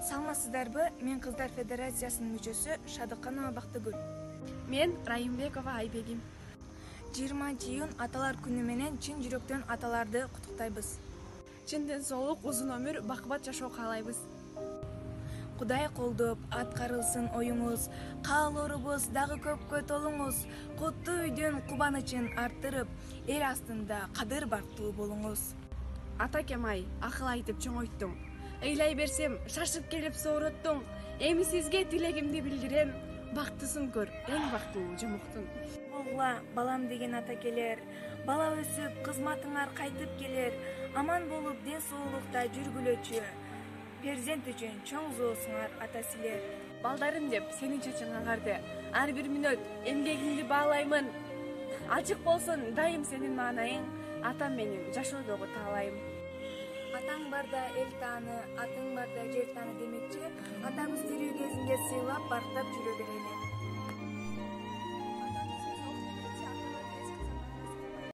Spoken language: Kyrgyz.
Саламатсыздарбы? Мен Кыздар Федерациясынын мүчөсү Шадыканова Бактыгүл. Мен Райымбекова Айбегим. 20-июнь аталар күнү менен чын жүрөктөн аталарды куттуктайбыз. Чын ден соолук, узун өмүр, бакыбат жашоо каалайбыз. Кудай колдоп, аткарылсын оюңуз, каалоорубуз дагы көпкө толуңуз, куттуу үйдүн кубанычын арттырып, эл астында кадыр бактуу болуңуз. Атакем ай, акыл айтып чоңойттуң. Ыйлай берсем, шашып келип сооруттуң. Эми сизге тилегимди билдирем. Бактысын көр, эң бактылуу жомоктун. Болгула, балам деген атакелер, бала өсүп, кызматыңар кайтып келер, аман болуп ден соолукта жүргүлөчү. Перзент үчүн чоң жоосуңар ата силер. Балдарым деп сенин чачың аңарды. Ар бир мүнөт эмгегиңди баалаймын. Ачык болсун дайым сенин маанайың. Атам менин жашоодогу таалайым. Атаң барда эл тааны, атың барда жер тааны демекчи, атабыз тирүү кезинде сыйлап, бактап жүрө берели.